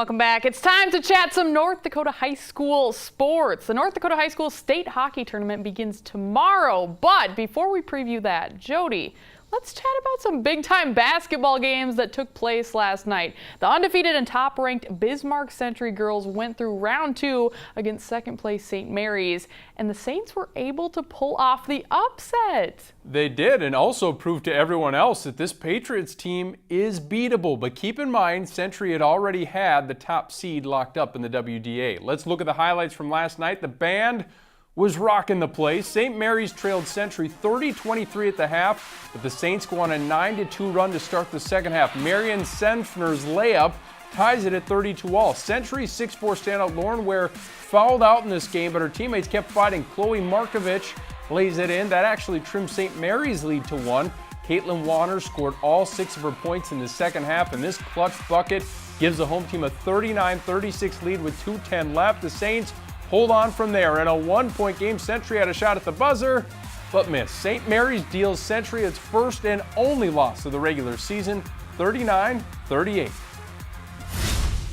Welcome back. It's time to chat some North Dakota high school sports. The North Dakota High School State Hockey Tournament begins tomorrow. But before we preview that, Jody, let's chat about some big-time basketball games that took place last night. The undefeated and top-ranked Bismarck Century girls went through round 2 against second-place St. Mary's, and the Saints were able to pull off the upset. They did, and also proved to everyone else that this Patriots team is beatable. But keep in mind, Century had already had the top seed locked up in the WDA. Let's look at the highlights from last night. The band was rocking the place. St. Mary's trailed Century 30-23 at the half, but the Saints go on a 9-2 run to start the second half. Marion Senfner's layup ties it at 32-all. Century's 6'4 standout Lauren Ware fouled out in this game, but her teammates kept fighting. Chloe Markovich lays it in. That actually trimmed St. Mary's lead to 1. Caitlin Warner scored all 6 of her points in the second half, and this clutch bucket gives the home team a 39-36 lead with 2:10 left. The Saints hold on from there. In a 1-point game, Century had a shot at the buzzer, but missed. St. Mary's deals Century its first and only loss of the regular season, 39-38.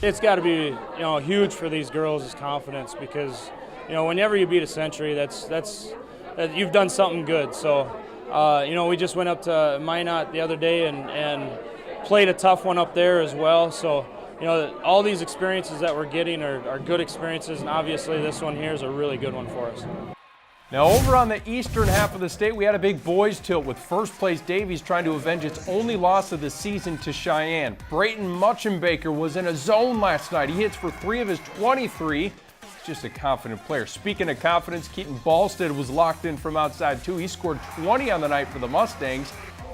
It's got to be, huge for these girls' confidence because, whenever you beat a Century, that's you've done something good. So, we just went up to Minot the other day and played a tough one up there as well. So, all these experiences that we're getting are good experiences, and obviously this one here is a really good one for us. Now over on the eastern half of the state, we had a big boys tilt with first place Davies trying to avenge its only loss of the season to Cheyenne. Brayton Muchenbaker was in a zone last night. He hits for 3 of his 23. He's just a confident player. Speaking of confidence, Keaton Ballstead was locked in from outside too. He scored 20 on the night for the Mustangs.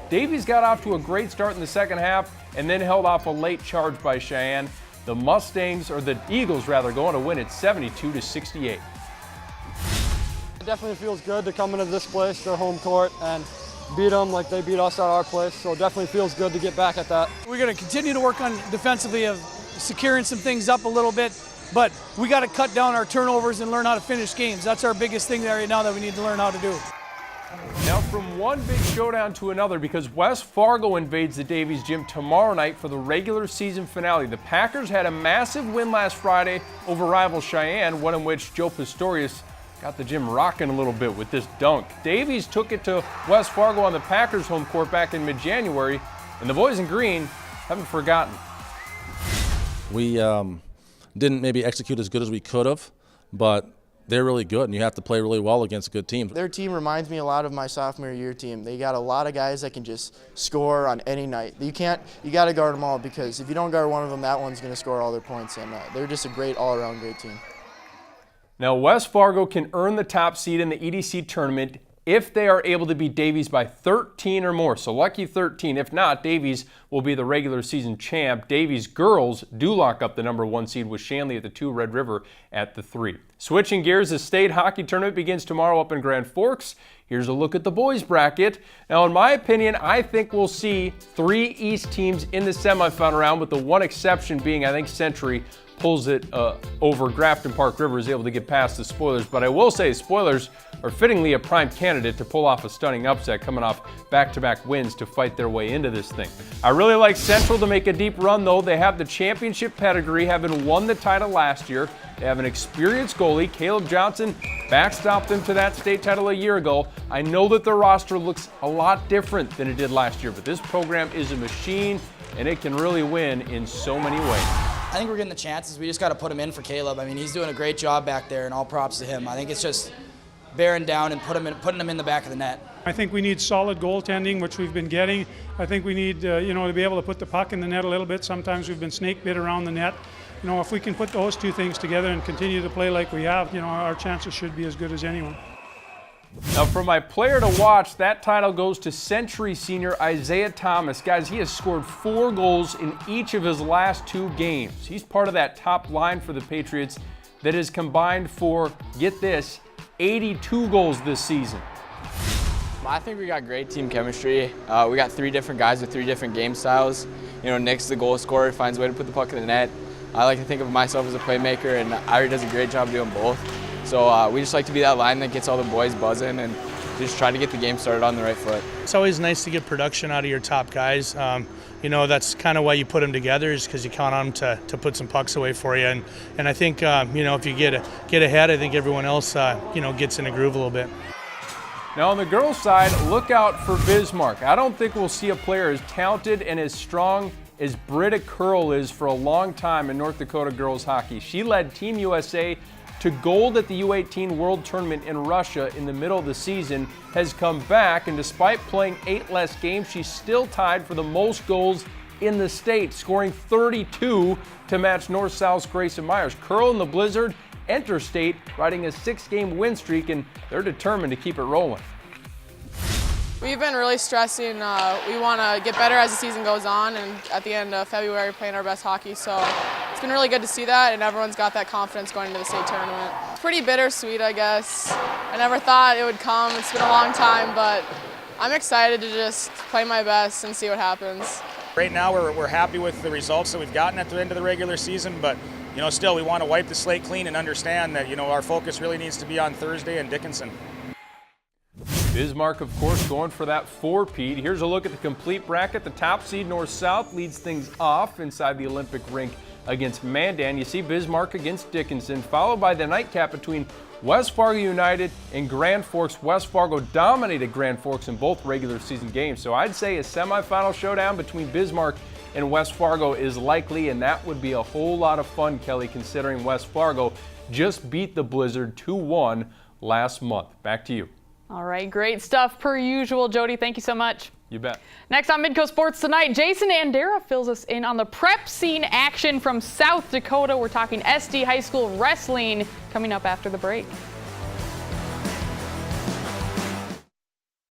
Davies got off to a great start in the second half and then held off a late charge by Cheyenne. The Eagles go on to win it 72-68. It definitely feels good to come into this place, their home court, and beat them like they beat us at our place. So it definitely feels good to get back at that. We're going to continue to work on defensively of securing some things up a little bit, but we got to cut down our turnovers and learn how to finish games. That's our biggest thing there right now that we need to learn how to do. Now from one big showdown to another, because West Fargo invades the Davies Gym tomorrow night for the regular season finale. The Packers had a massive win last Friday over rival Cheyenne, one in which Joe Pistorius got the gym rocking a little bit with this dunk. Davies took it to West Fargo on the Packers home court back in mid-January, and the boys in green haven't forgotten. We didn't maybe execute as good as we could have, but they're really good, and you have to play really well against a good team. Their team reminds me a lot of my sophomore year team. They got a lot of guys that can just score on any night. You got to guard them all, because if you don't guard one of them, that one's going to score all their points, and they're just a great all-around great team. Now, West Fargo can earn the top seed in the EDC tournament if they are able to beat Davies by 13 or more. So lucky 13. If not, Davies will be the regular season champ. Davies girls do lock up the number 1 seed with Shanley at the 2, Red River at the 3. Switching gears, the state hockey tournament begins tomorrow up in Grand Forks. Here's a look at the boys bracket. Now, in my opinion, I think we'll see 3 East teams in the semifinal round, with the one exception being, I think, Century pulls it over Grafton Park River, is able to get past the Spoilers. But I will say Spoilers are fittingly a prime candidate to pull off a stunning upset, coming off back-to-back wins to fight their way into this thing. I really like Central to make a deep run, though. They have the championship pedigree, having won the title last year. They have an experienced goalie. Caleb Johnson backstopped them to that state title a year ago. I know that their roster looks a lot different than it did last year, but this program is a machine, and it can really win in so many ways. I think we're getting the chances. We just got to put him in for Caleb. I mean, he's doing a great job back there, and all props to him. I think it's just bearing down and putting him in the back of the net. I think we need solid goaltending, which we've been getting. I think we need, to be able to put the puck in the net a little bit. Sometimes we've been snake bit around the net. If we can put those 2 things together and continue to play like we have, our chances should be as good as anyone. Now, for my player to watch, that title goes to Century senior Isaiah Thomas. Guys, he has scored 4 goals in each of his last 2 games. He's part of that top line for the Patriots that has combined for, get this, 82 goals this season. I think we got great team chemistry. We got 3 different guys with 3 different game styles. Nick's the goal scorer, finds a way to put the puck in the net. I like to think of myself as a playmaker, and Irie does a great job doing both. So we just like to be that line that gets all the boys buzzing, and just try to get the game started on the right foot. It's always nice to get production out of your top guys. You know, that's kind of why you put them together, is because you count on them to put some pucks away for you. And I think, you know, if you get ahead, I think everyone else, you know, gets in a groove a little bit. Now on the girls' side, look out for Bismarck. I don't think we'll see a player as talented and as strong as Britta Curl is for a long time in North Dakota girls hockey. She led Team USA to gold at the U18 World Tournament in Russia in the middle of the season, has come back, and despite playing 8 less games, she's still tied for the most goals in the state, scoring 32 to match North-South's Grayson Myers. Curl and the Blizzard enter state riding a 6-game win streak, and they're determined to keep it rolling. We've been really stressing. We want to get better as the season goes on, and at the end of February playing our best hockey. So it's been really good to see that, and everyone's got that confidence going into the state tournament. It's pretty bittersweet, I guess. I never thought it would come. It's been a long time, but I'm excited to just play my best and see what happens. Right now we're happy with the results that we've gotten at the end of the regular season, but you know, still we want to wipe the slate clean and understand that, you know, our focus really needs to be on Thursday and Dickinson. Bismarck, of course, going for that 4-peat. Here's a look at the complete bracket. The top seed, North-South, leads things off inside the Olympic rink against Mandan. You see Bismarck against Dickinson, followed by the nightcap between West Fargo United and Grand Forks. West Fargo dominated Grand Forks in both regular season games. So I'd say a semifinal showdown between Bismarck and West Fargo is likely, and that would be a whole lot of fun, Kelly, considering West Fargo just beat the Blizzard 2-1 last month. Back to you. All right, great stuff per usual. Jody, thank you so much. You bet. Next on Midco Sports tonight, Jason Andera fills us in on the prep scene action from South Dakota. We're talking SD High School wrestling coming up after the break.